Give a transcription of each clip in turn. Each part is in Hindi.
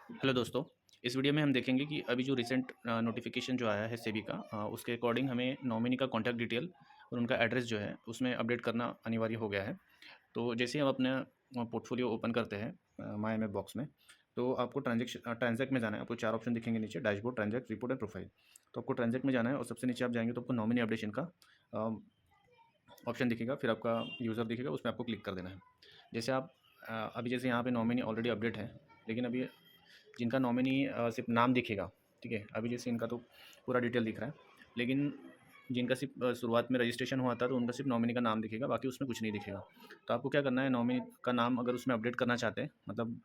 हेलो दोस्तों। इस वीडियो में हम देखेंगे कि अभी जो रिसेंट नोटिफिकेशन जो आया है सेबी का, उसके अकॉर्डिंग हमें नॉमिनी का कॉन्टैक्ट डिटेल और उनका एड्रेस जो है उसमें अपडेट करना अनिवार्य हो गया है। तो जैसे ही हम अपना पोर्टफोलियो ओपन करते हैं माई एम एफ बॉक्स में, तो आपको ट्रांजैक्ट में जाना है। आपको 4 ऑप्शन दिखेंगे नीचे: dashboard, transact, report and profile. तो आपको ट्रांजैक्ट में जाना है और सबसे नीचे आप जाएंगे तो आपको नॉमिनी अपडेशन का ऑप्शन दिखेगा, फिर आपका यूज़र दिखेगा, उसमें आपको क्लिक कर देना है। जैसे आप अभी जैसे यहाँ पे नॉमिनी ऑलरेडी अपडेट है, लेकिन अभी जिनका नॉमिनी सिर्फ नाम दिखेगा, ठीक है। अभी जैसे इनका तो पूरा डिटेल दिख रहा है, लेकिन जिनका सिर्फ शुरुआत में रजिस्ट्रेशन हुआ था तो उनका सिर्फ नॉमिनी का नाम दिखेगा, बाकी उसमें कुछ नहीं दिखेगा। तो आपको क्या करना है, नॉमिनी का नाम अगर उसमें अपडेट करना चाहते हैं, मतलब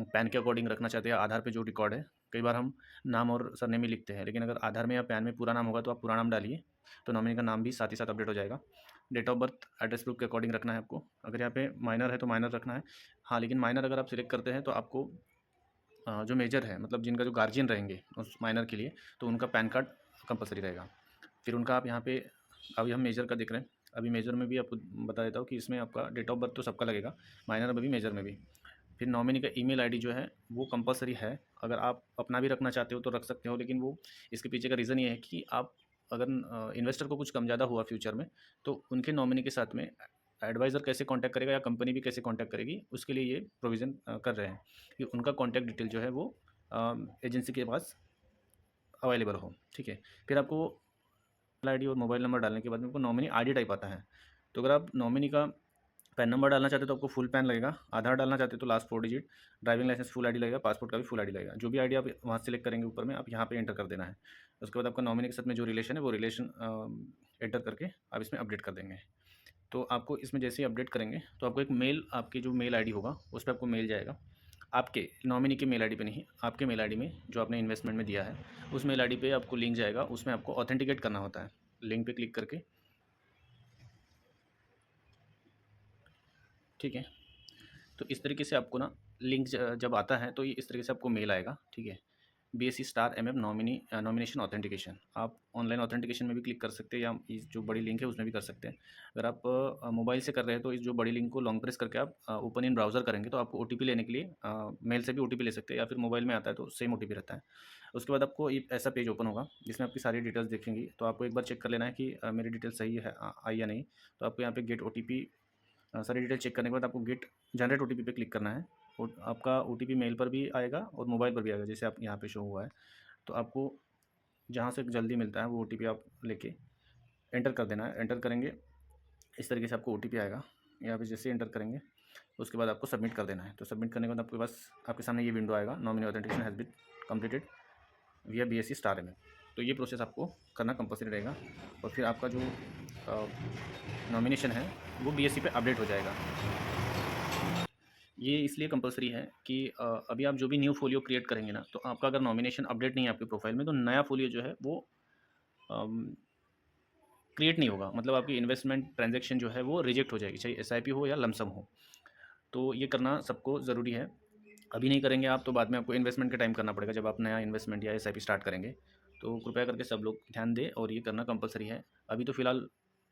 पैन के अकॉर्डिंग रखना चाहते हैं, आधार पे जो रिकॉर्ड है। कई बार हम नाम और सरनेम ही लिखते हैं, लेकिन अगर आधार में या पैन में पूरा नाम होगा तो आप पूरा नाम डालिए, तो नॉमिनी का नाम भी साथ ही साथ अपडेट हो जाएगा। Date of birth address proof के अकॉर्डिंग रखना है आपको। अगर यहाँ पे माइनर है तो माइनर रखना है। हाँ, लेकिन माइनर अगर आप सिलेक्ट करते हैं तो आपको जो मेजर है, मतलब जिनका जो गार्जियन रहेंगे उस माइनर के लिए, तो उनका पैन कार्ड कंपलसरी रहेगा। फिर उनका आप यहाँ पे, अभी हम मेजर का देख रहे हैं। अभी मेजर में भी आपको बता देता हूँ कि इसमें आपका डेट ऑफ बर्थ तो सबका लगेगा, माइनर में भी मेजर में भी। फिर नॉमिनी का ईमेल आईडी जो है वो कंपलसरी है। अगर आप अपना भी रखना चाहते हो तो रख सकते हो, लेकिन वो इसके पीछे का रीज़न ये है कि आप अगर इन्वेस्टर को कुछ कम ज़्यादा हुआ फ्यूचर में, तो उनके नॉमिनी के साथ में एडवाइज़र कैसे कांटेक्ट करेगा या कंपनी भी कैसे कांटेक्ट करेगी, उसके लिए ये प्रोविज़न कर रहे हैं कि उनका कॉन्टैक्ट डिटेल जो है वो एजेंसी के पास अवेलेबल हो, ठीक है। फिर आपको मेल आईडी और मोबाइल नंबर डालने के बाद में आपको नॉमिनी आईडी टाइप आता है। तो अगर आप नॉमिनी का पैन नंबर डालना चाहते हो तो आपको फुल पैन लगेगा, आधार डालना चाहते हो तो last 4 digit, driving licence full ID लगेगा, पासपोर्ट का भी फुल आईडी लगेगा। जो भी आईडी आप वहाँ सेलेक्ट करेंगे ऊपर में, आप यहाँ पे एंटर कर देना है। उसके बाद आपका नॉमिनी के साथ में जो रिलेशन है वो रिलेशन एंटर करके आप इसमें अपडेट कर देंगे। तो आपको इसमें जैसे ही अपडेट करेंगे तो आपको एक मेल, आपकी जो मेल आईडी होगा उस पर आपको मेल जाएगा। आपके नॉमिनी के मेल आईडी पे नहीं, आपके मेल आईडी में जो आपने इन्वेस्टमेंट में दिया है उस मेल आईडी पे आपको लिंक जाएगा। उसमें आपको ऑथेंटिकेट करना होता है। लिंक पे क्लिक करके, ठीक है। तो इस तरीके से आपको ना लिंक जब आता है तो ये इस तरीके से आपको मेल आएगा, ठीक है। BSc star MM nomination authentication. आप ऑनलाइन ऑथेंटिकेशन में भी क्लिक कर सकते हैं, या इस जो बड़ी लिंक है उसमें भी कर सकते हैं। अगर आप मोबाइल से कर रहे हैं तो इस जो बड़ी लिंक को लॉन्ग प्रेस करके आप ओपन इन ब्राउज़र करेंगे तो आपको ओटीपी लेने के लिए मेल से भी ओटीपी ले सकते हैं, या फिर मोबाइल में आता है तो सेम ओटीपी रहता है। उसके बाद आपको एक ऐसा पेज ओपन होगा जिसमें आपकी सारी डिटेल्स दिखेंगी। तो आपको एक बार चेक कर लेना है कि मेरी डिटेल सही है, आई या नहीं। तो आपको यहाँ पे गेट ओटीपी, सारी डिटेल चेक करने के बाद आपको गेट जनरेट ओटीपी पे क्लिक करना है। और आपका ओटीपी मेल पर भी आएगा और मोबाइल पर भी आएगा, जैसे आप यहाँ पे शो हुआ है। तो आपको जहाँ से जल्दी मिलता है वो ओटीपी आप लेके एंटर कर देना है। एंटर करेंगे इस तरीके से आपको ओटीपी आएगा। यहाँ पे जैसे एंटर करेंगे उसके बाद आपको सबमिट कर देना है। तो सबमिट करने के बाद आपके पास, आपके सामने ये विंडो आएगा, nominee authentication has been completed via BSC star MM. तो ये प्रोसेस आपको करना कंपलसरी रहेगा, और फिर आपका जो नॉमिनेशन है वो बीएससी पे अपडेट हो जाएगा। ये इसलिए कंपलसरी है कि अभी आप जो भी न्यू फ़ोलियो क्रिएट करेंगे ना, तो आपका अगर नॉमिनेशन अपडेट नहीं है आपके प्रोफाइल में, तो नया फ़ोलियो जो है वो क्रिएट नहीं होगा। मतलब आपकी इन्वेस्टमेंट ट्रांजैक्शन जो है वो रिजेक्ट हो जाएगी, चाहे एसआईपी हो या लमसम हो। तो ये करना सबको ज़रूरी है। अभी नहीं करेंगे आप तो बाद में आपको इन्वेस्टमेंट के टाइम करना पड़ेगा, जब आप नया इन्वेस्टमेंट या एसआईपी स्टार्ट करेंगे। तो कृपया करके सब लोग ध्यान दें और ये करना कंपलसरी है। अभी तो फ़िलहाल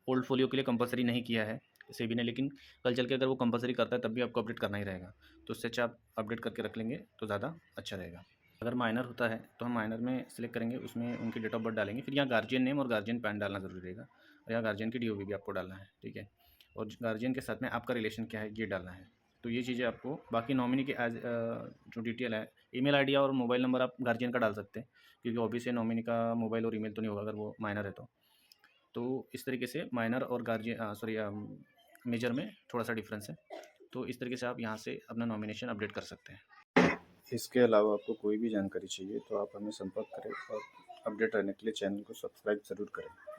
ओल्ड फ़ोलियो के लिए कंपलसरी नहीं किया है सेबी ने, लेकिन कल चल के अगर वो कंपलसरी करता है तब भी आपको अपडेट करना ही रहेगा। तो उससे अच्छा आप अपडेट करके रख लेंगे तो ज़्यादा अच्छा रहेगा। अगर माइनर होता है तो हम माइनर में सेलेक्ट करेंगे, उसमें उनकी डेट ऑफ बर्थ डालेंगे, फिर यहाँ गार्जियन नेम और गार्जियन पैन डालना ज़रूरी रहेगा, और यहाँ गार्जियन की डीओबी भी आपको डालना है, ठीक है। और गार्जियन के साथ में आपका रिलेशन क्या है ये डालना है। तो ये चीज़ें आपको, बाकी नॉमिनी के एज जो डिटेल है, ईमेल आईडी और मोबाइल नंबर आप गार्जियन का डाल सकते हैं, क्योंकि ऑब्वियसली नॉमिनी का मोबाइल और ईमेल तो नहीं होगा अगर वो माइनर है तो इस तरीके से माइनर और गार्जियन, सॉरी, मेजर में थोड़ा सा डिफरेंस है। तो इस तरीके से आप यहाँ से अपना नॉमिनेशन अपडेट कर सकते हैं। इसके अलावा आपको कोई भी जानकारी चाहिए तो आप हमें संपर्क करें और अपडेट रहने के लिए चैनल को सब्सक्राइब ज़रूर करें।